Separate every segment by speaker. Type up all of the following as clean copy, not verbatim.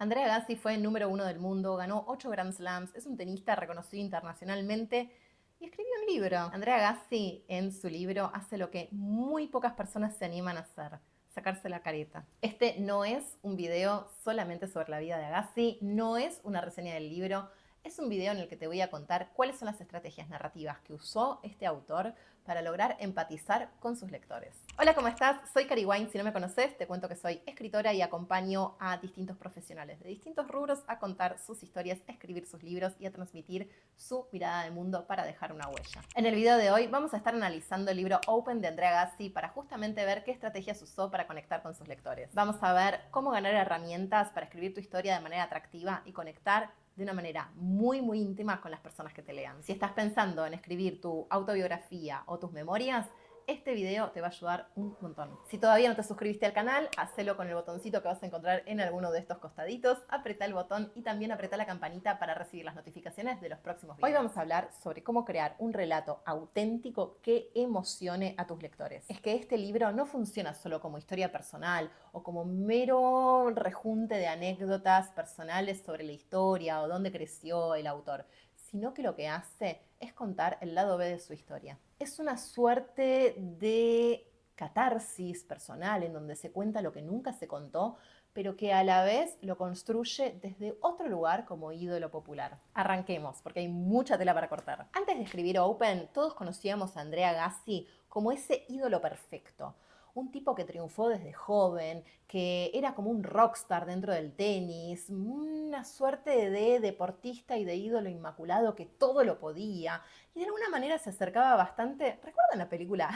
Speaker 1: Andrea Agassi fue número 1 del mundo, ganó 8 Grand Slams, es un tenista reconocido internacionalmente y escribió un libro. Andrea Agassi en su libro hace lo que muy pocas personas se animan a hacer: sacarse la careta. Este no es un video solamente sobre la vida de Agassi, no es una reseña del libro, es un video en el que te voy a contar cuáles son las estrategias narrativas que usó este autor para lograr empatizar con sus lectores. Hola, ¿cómo estás? Soy Cari Wine. Si no me conoces, te cuento que soy escritora y acompaño a distintos profesionales de distintos rubros a contar sus historias, a escribir sus libros y a transmitir su mirada del mundo para dejar una huella. En el video de hoy vamos a estar analizando el libro Open de Andrea Agassi para justamente ver qué estrategias usó para conectar con sus lectores. Vamos a ver cómo ganar herramientas para escribir tu historia de manera atractiva y conectar de una manera muy íntima con las personas que te lean. Si estás pensando en escribir tu autobiografía o tus memorias, este video te va a ayudar un montón. Si todavía no te suscribiste al canal, hacelo con el botoncito que vas a encontrar en alguno de estos costaditos. Apretá el botón y también apretá la campanita para recibir las notificaciones de los próximos videos. Hoy vamos a hablar sobre cómo crear un relato auténtico que emocione a tus lectores. Es que este libro no funciona solo como historia personal o como mero rejunte de anécdotas personales sobre la historia o dónde creció el autor, sino que lo que hace es contar el lado B de su historia. Es una suerte de catarsis personal en donde se cuenta lo que nunca se contó, pero que a la vez lo construye desde otro lugar como ídolo popular. Arranquemos, porque hay mucha tela para cortar. Antes de escribir Open, todos conocíamos a Andrea Agassi como ese ídolo perfecto. Un tipo que triunfó desde joven, que era como un rockstar dentro del tenis, una suerte de deportista y de ídolo inmaculado que todo lo podía, y de alguna manera se acercaba bastante. ¿Recuerdan la película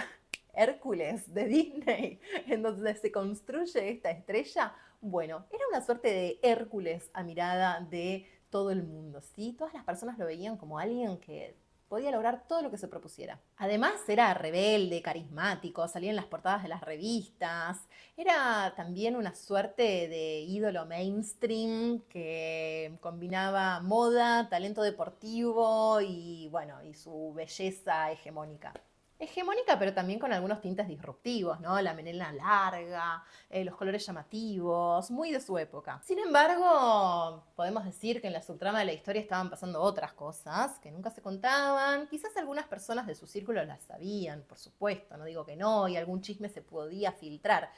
Speaker 1: Hércules de Disney, en donde se construye esta estrella? Bueno, era una suerte de Hércules a mirada de todo el mundo, ¿sí? Todas las personas lo veían como alguien que podía lograr todo lo que se propusiera. Además, era rebelde, carismático, salía en las portadas de las revistas. Era también una suerte de ídolo mainstream que combinaba moda, talento deportivo y, bueno, y su belleza hegemónica. Hegemónica, pero también con algunos tintes disruptivos, ¿no? La melena larga, los colores llamativos, muy de su época. Sin embargo, podemos decir que en la subtrama de la historia estaban pasando otras cosas que nunca se contaban. Quizás algunas personas de su círculo las sabían, por supuesto, no digo que no, y algún chisme se podía filtrar,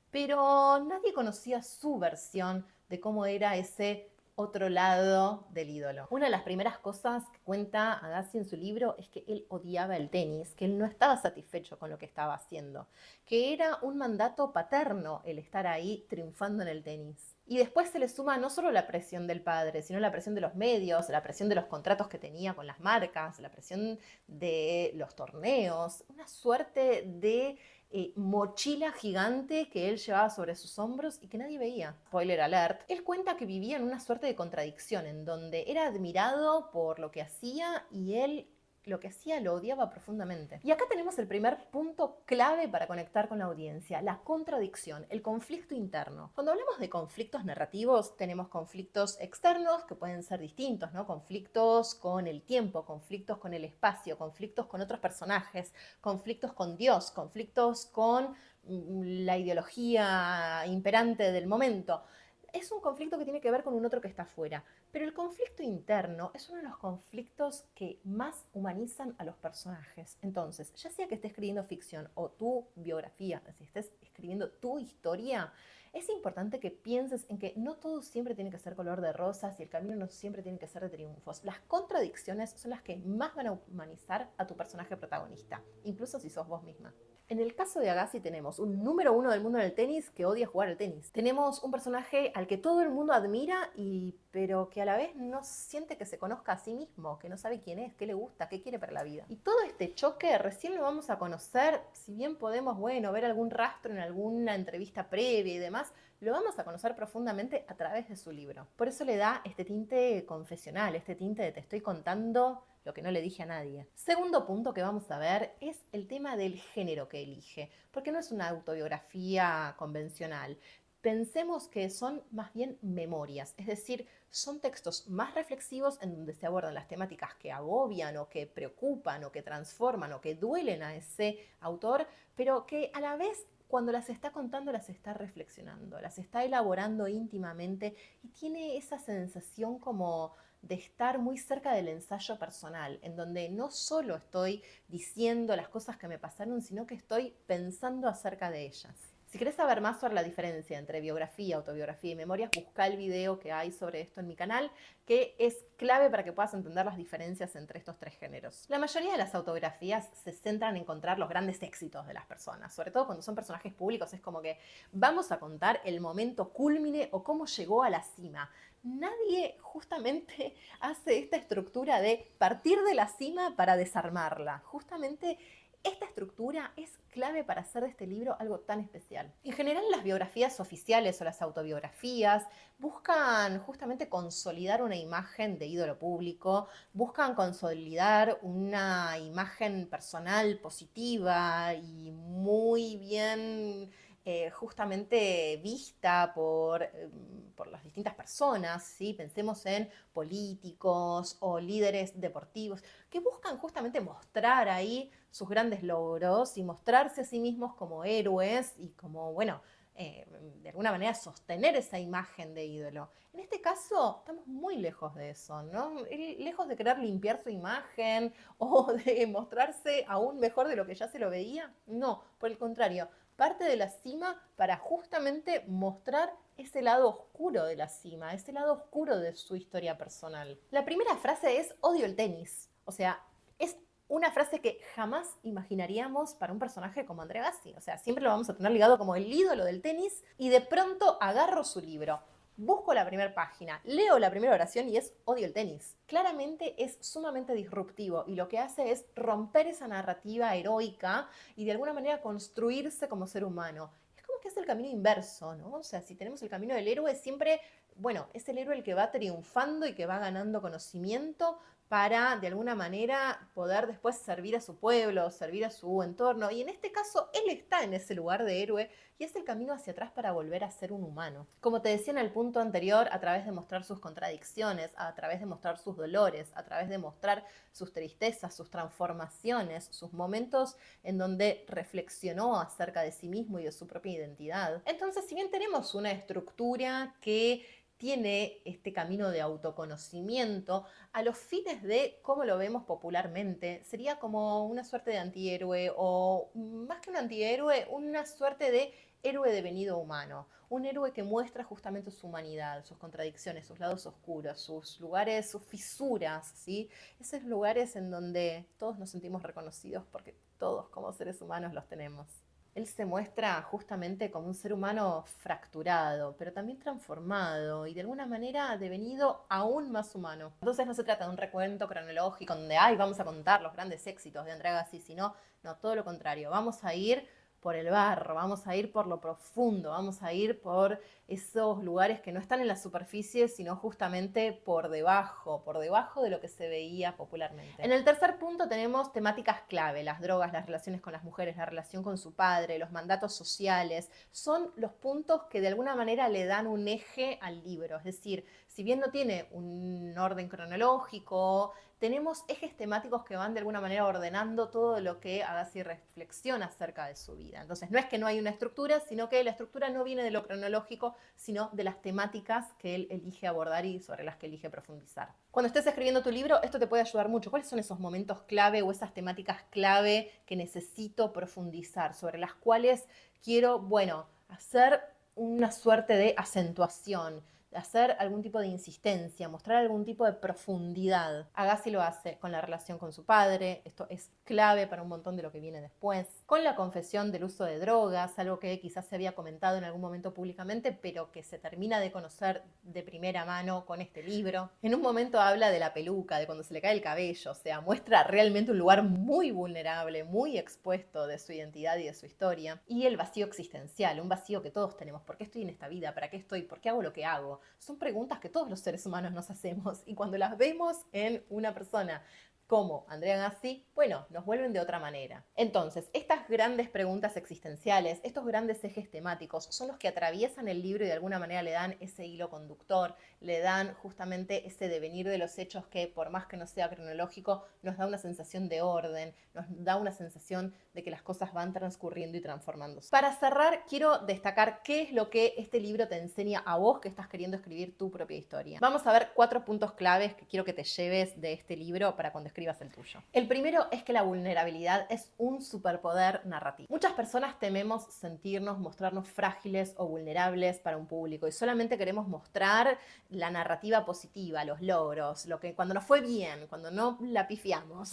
Speaker 1: pero nadie conocía su versión de cómo era ese otro lado del ídolo. Una de las primeras cosas que cuenta Agassi en su libro es que él odiaba el tenis, que él no estaba satisfecho con lo que estaba haciendo, que era un mandato paterno el estar ahí triunfando en el tenis. Y después se le suma no solo la presión del padre, sino la presión de los medios, la presión de los contratos que tenía con las marcas, la presión de los torneos, una suerte de mochila gigante que él llevaba sobre sus hombros y que nadie veía. Spoiler alert. Él cuenta que vivía en una suerte de contradicción, en donde era admirado por lo que hacía y él lo que hacía lo odiaba profundamente. Y acá tenemos el primer punto clave para conectar con la audiencia: la contradicción, el conflicto interno. Cuando hablamos de conflictos narrativos, tenemos conflictos externos que pueden ser distintos, ¿no? Conflictos con el tiempo, conflictos con el espacio, conflictos con otros personajes, conflictos con Dios, conflictos con la ideología imperante del momento. Es un conflicto que tiene que ver con un otro que está afuera. Pero el conflicto interno es uno de los conflictos que más humanizan a los personajes. Entonces, ya sea que estés escribiendo ficción o tu biografía, si estés escribiendo tu historia, es importante que pienses en que no todo siempre tiene que ser color de rosas y el camino no siempre tiene que ser de triunfos. Las contradicciones son las que más van a humanizar a tu personaje protagonista, incluso si sos vos misma. En el caso de Agassi tenemos un número 1 del mundo del tenis que odia jugar al tenis. Tenemos un personaje al que todo el mundo admira, pero que a la vez no siente que se conozca a sí mismo, que no sabe quién es, qué le gusta, qué quiere para la vida. Y todo este choque recién lo vamos a conocer, si bien podemos, bueno, ver algún rastro en alguna entrevista previa y demás, lo vamos a conocer profundamente a través de su libro. Por eso le da este tinte confesional, este tinte de te estoy contando lo que no le dije a nadie. Segundo punto que vamos a ver es el tema del género que elige, porque no es una autobiografía convencional. Pensemos que son más bien memorias, es decir, son textos más reflexivos en donde se abordan las temáticas que agobian o que preocupan o que transforman o que duelen a ese autor, pero que a la vez cuando las está contando las está reflexionando, las está elaborando íntimamente y tiene esa sensación como de estar muy cerca del ensayo personal, en donde no solo estoy diciendo las cosas que me pasaron, sino que estoy pensando acerca de ellas. Si querés saber más sobre la diferencia entre biografía, autobiografía y memorias, busca el video que hay sobre esto en mi canal, que es clave para que puedas entender las diferencias entre estos tres géneros. La mayoría de las autobiografías se centran en encontrar los grandes éxitos de las personas, sobre todo cuando son personajes públicos, es como que vamos a contar el momento cúlmine o cómo llegó a la cima. Nadie justamente hace esta estructura de partir de la cima para desarmarla. Justamente esta estructura es clave para hacer de este libro algo tan especial. En general, las biografías oficiales o las autobiografías buscan justamente consolidar una imagen de ídolo público, buscan consolidar una imagen personal positiva y muy bien justamente vista por las distintas personas, ¿sí? Pensemos en políticos o líderes deportivos que buscan justamente mostrar ahí sus grandes logros y mostrarse a sí mismos como héroes y como, bueno, de alguna manera sostener esa imagen de ídolo. En este caso, estamos muy lejos de eso, ¿no? Lejos de querer limpiar su imagen o de mostrarse aún mejor de lo que ya se lo veía. No, por el contrario, parte de la cima para justamente mostrar ese lado oscuro de la cima, ese lado oscuro de su historia personal. La primera frase es: odio el tenis. O sea, es una frase que jamás imaginaríamos para un personaje como Andrea Agassi. O sea, siempre lo vamos a tener ligado como el ídolo del tenis y de pronto agarro su libro, busco la primera página, leo la primera oración y es odio el tenis. Claramente es sumamente disruptivo y lo que hace es romper esa narrativa heroica y de alguna manera construirse como ser humano. Es como que es el camino inverso, ¿no? O sea, si tenemos el camino del héroe, siempre, bueno, es el héroe el que va triunfando y que va ganando conocimiento para, de alguna manera, poder después servir a su pueblo, servir a su entorno. Y en este caso, él está en ese lugar de héroe y es el camino hacia atrás para volver a ser un humano. Como te decía en el punto anterior, a través de mostrar sus contradicciones, a través de mostrar sus dolores, a través de mostrar sus tristezas, sus transformaciones, sus momentos en donde reflexionó acerca de sí mismo y de su propia identidad. Entonces, si bien tenemos una estructura que tiene este camino de autoconocimiento, a los fines de cómo lo vemos popularmente, sería como una suerte de antihéroe o más que un antihéroe, una suerte de héroe devenido humano. Un héroe que muestra justamente su humanidad, sus contradicciones, sus lados oscuros, sus lugares, sus fisuras, ¿sí? Esos lugares en donde todos nos sentimos reconocidos porque todos como seres humanos los tenemos. Él se muestra justamente como un ser humano fracturado, pero también transformado y de alguna manera devenido aún más humano. Entonces no se trata de un recuento cronológico donde ay, vamos a contar los grandes éxitos de Andrea Agassi, sino no, todo lo contrario. Vamos a ir por el barro, vamos a ir por lo profundo, vamos a ir por esos lugares que no están en la superficie, sino justamente por debajo de lo que se veía popularmente. En el tercer punto tenemos temáticas clave: las drogas, las relaciones con las mujeres, la relación con su padre, los mandatos sociales. Son los puntos que de alguna manera le dan un eje al libro. Es decir, si bien no tiene un orden cronológico, tenemos ejes temáticos que van de alguna manera ordenando todo lo que Agassi reflexiona acerca de su vida. Entonces, no es que no hay una estructura, sino que la estructura no viene de lo cronológico, sino de las temáticas que él elige abordar y sobre las que elige profundizar. Cuando estés escribiendo tu libro, esto te puede ayudar mucho. ¿Cuáles son esos momentos clave o esas temáticas clave que necesito profundizar, sobre las cuales quiero, bueno, hacer una suerte de acentuación, hacer algún tipo de insistencia, mostrar algún tipo de profundidad? Agassi lo hace con la relación con su padre, esto es clave para un montón de lo que viene después, con la confesión del uso de drogas, algo que quizás se había comentado en algún momento públicamente, pero que se termina de conocer de primera mano con este libro. En un momento habla de la peluca, de cuando se le cae el cabello, o sea, muestra realmente un lugar muy vulnerable, muy expuesto de su identidad y de su historia. Y el vacío existencial, un vacío que todos tenemos. ¿Por qué estoy en esta vida? ¿Para qué estoy? ¿Por qué hago lo que hago? Son preguntas que todos los seres humanos nos hacemos y cuando las vemos en una persona como Andrea Agassi, bueno, nos vuelven de otra manera. Entonces, estas grandes preguntas existenciales, estos grandes ejes temáticos, son los que atraviesan el libro y de alguna manera le dan ese hilo conductor, le dan justamente ese devenir de los hechos que, por más que no sea cronológico, nos da una sensación de orden, nos da una sensación de que las cosas van transcurriendo y transformándose. Para cerrar, quiero destacar qué es lo que este libro te enseña a vos que estás queriendo escribir tu propia historia. Vamos a ver 4 puntos claves que quiero que te lleves de este libro para cuando escribas el tuyo. El primero es que la vulnerabilidad es un superpoder narrativo. Muchas personas tememos sentirnos, mostrarnos frágiles o vulnerables para un público y solamente queremos mostrar la narrativa positiva, los logros, lo que cuando nos fue bien, cuando no la pifiamos,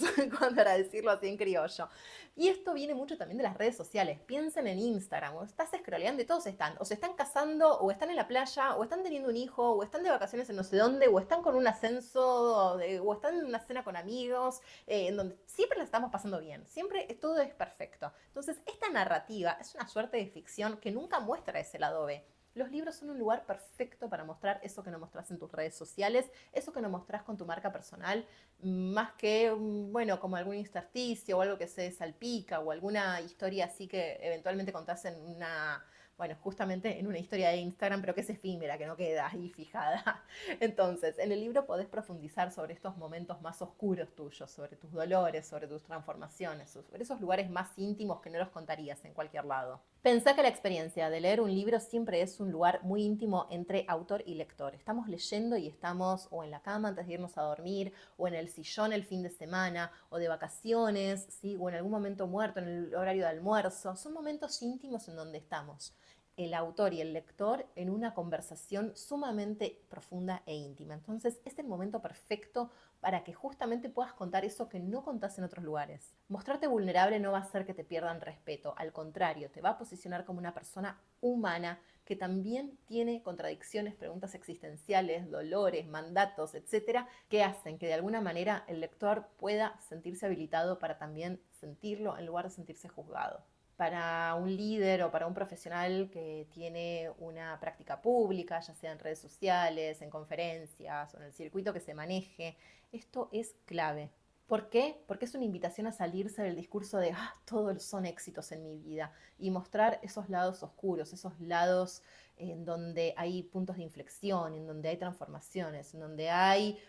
Speaker 1: para decirlo así en criollo. Y esto viene mucho también de las redes sociales. Piensen en Instagram, o estás scrolleando y todos están, o se están casando, o están en la playa, o están teniendo un hijo, o están de vacaciones en no sé dónde, o están con un ascenso, o están en una cena con amigos, en donde siempre la estamos pasando bien, siempre todo es perfecto. Entonces, esta narrativa es una suerte de ficción que nunca muestra ese lado B. Los libros son un lugar perfecto para mostrar eso que no mostrás en tus redes sociales, eso que no mostrás con tu marca personal, más que, bueno, como algún intersticio o algo que se salpica o alguna historia así que eventualmente contás en una, bueno, justamente en una historia de Instagram, pero que es efímera, que no queda ahí fijada. Entonces, en el libro podés profundizar sobre estos momentos más oscuros tuyos, sobre tus dolores, sobre tus transformaciones, sobre esos lugares más íntimos que no los contarías en cualquier lado. Pensá que la experiencia de leer un libro siempre es un lugar muy íntimo entre autor y lector. Estamos leyendo y estamos o en la cama antes de irnos a dormir, o en el sillón el fin de semana, o de vacaciones, ¿sí? O en algún momento muerto, en el horario de almuerzo. Son momentos íntimos en donde estamos el autor y el lector en una conversación sumamente profunda e íntima. Entonces es el momento perfecto para que justamente puedas contar eso que no contás en otros lugares. Mostrarte vulnerable no va a hacer que te pierdan respeto, al contrario, te va a posicionar como una persona humana que también tiene contradicciones, preguntas existenciales, dolores, mandatos, etcétera, que hacen que de alguna manera el lector pueda sentirse habilitado para también sentirlo en lugar de sentirse juzgado. Para un líder o para un profesional que tiene una práctica pública, ya sea en redes sociales, en conferencias o en el circuito que se maneje, esto es clave. ¿Por qué? Porque es una invitación a salirse del discurso de todos son éxitos en mi vida y mostrar esos lados oscuros, esos lados en donde hay puntos de inflexión, en donde hay transformaciones, en donde hay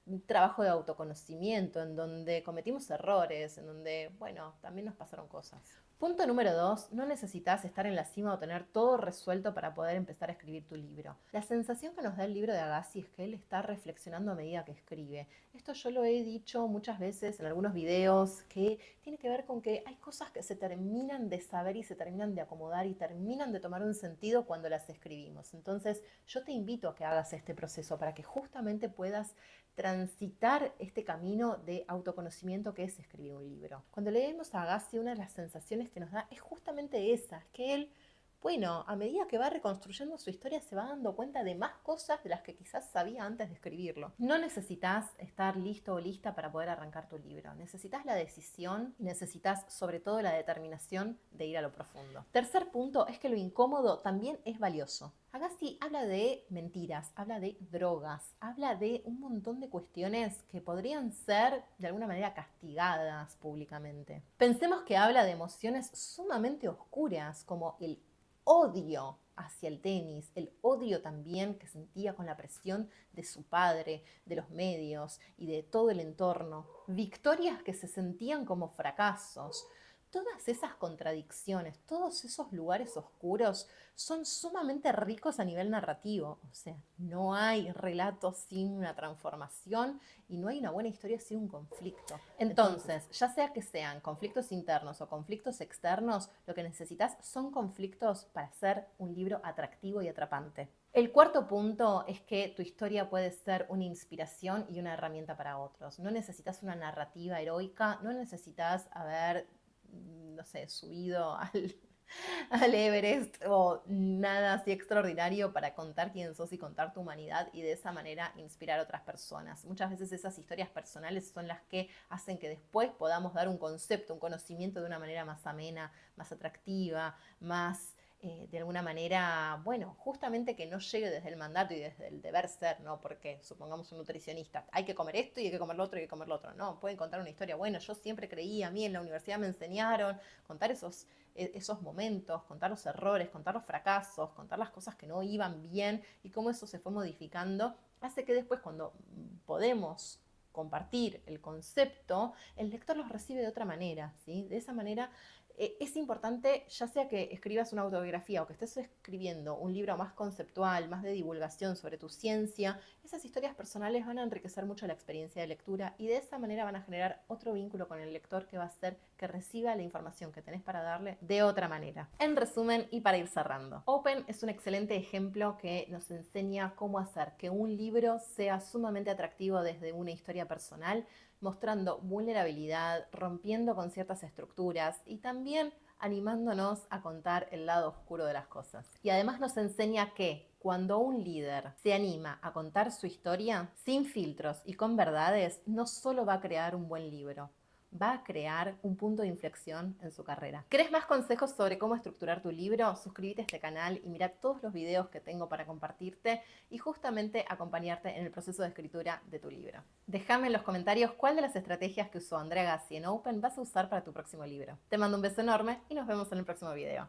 Speaker 1: un trabajo de autoconocimiento, en donde cometimos errores, en donde, bueno, también nos pasaron cosas. Punto número 2, no necesitas estar en la cima o tener todo resuelto para poder empezar a escribir tu libro. La sensación que nos da el libro de Agassi es que él está reflexionando a medida que escribe. Esto yo lo he dicho muchas veces en algunos videos, que tiene que ver con que hay cosas que se terminan de saber y se terminan de acomodar y terminan de tomar un sentido cuando las escribimos. Entonces yo te invito a que hagas este proceso para que justamente puedas transitar este camino de autoconocimiento que es escribir un libro. Cuando leemos a Agassi, una de las sensaciones que nos da es justamente esa, que él, bueno, a medida que va reconstruyendo su historia se va dando cuenta de más cosas de las que quizás sabía antes de escribirlo. No necesitas estar listo o lista para poder arrancar tu libro. Necesitas la decisión y necesitas sobre todo la determinación de ir a lo profundo. Tercer punto es que lo incómodo también es valioso. Agassi habla de mentiras, habla de drogas, habla de un montón de cuestiones que podrían ser de alguna manera castigadas públicamente. Pensemos que habla de emociones sumamente oscuras como el odio hacia el tenis, el odio también que sentía con la presión de su padre, de los medios y de todo el entorno, victorias que se sentían como fracasos. Todas esas contradicciones, todos esos lugares oscuros son sumamente ricos a nivel narrativo. O sea, no hay relato sin una transformación y no hay una buena historia sin un conflicto. Entonces, ya sea que sean conflictos internos o conflictos externos, lo que necesitas son conflictos para hacer un libro atractivo y atrapante. El cuarto punto es que tu historia puede ser una inspiración y una herramienta para otros. No necesitas una narrativa heroica, no necesitas haber, no sé, subido al Everest o nada así extraordinario para contar quién sos y contar tu humanidad y de esa manera inspirar a otras personas. Muchas veces esas historias personales son las que hacen que después podamos dar un concepto, un conocimiento de una manera más amena, más atractiva, más de alguna manera, bueno, justamente que no llegue desde el mandato y desde el deber ser, ¿no? Porque supongamos un nutricionista, hay que comer esto y hay que comer lo otro y hay que comer lo otro. No, pueden contar una historia, bueno, yo siempre creí, a mí en la universidad me enseñaron, contar esos momentos, contar los errores, contar los fracasos, contar las cosas que no iban bien y cómo eso se fue modificando, hace que después cuando podemos compartir el concepto, el lector los recibe de otra manera, ¿sí? De esa manera es importante, ya sea que escribas una autobiografía o que estés escribiendo un libro más conceptual, más de divulgación sobre tu ciencia, esas historias personales van a enriquecer mucho la experiencia de lectura y de esa manera van a generar otro vínculo con el lector que va a hacer que reciba la información que tenés para darle de otra manera. En resumen, y para ir cerrando, Open es un excelente ejemplo que nos enseña cómo hacer que un libro sea sumamente atractivo desde una historia personal, mostrando vulnerabilidad, rompiendo con ciertas estructuras y también animándonos a contar el lado oscuro de las cosas. Y además nos enseña que cuando un líder se anima a contar su historia sin filtros y con verdades, no solo va a crear un buen libro, va a crear un punto de inflexión en su carrera. ¿Querés más consejos sobre cómo estructurar tu libro? Suscríbete a este canal y mira todos los videos que tengo para compartirte y justamente acompañarte en el proceso de escritura de tu libro. Déjame en los comentarios cuál de las estrategias que usó Andrea Agassi en Open vas a usar para tu próximo libro. Te mando un beso enorme y nos vemos en el próximo video.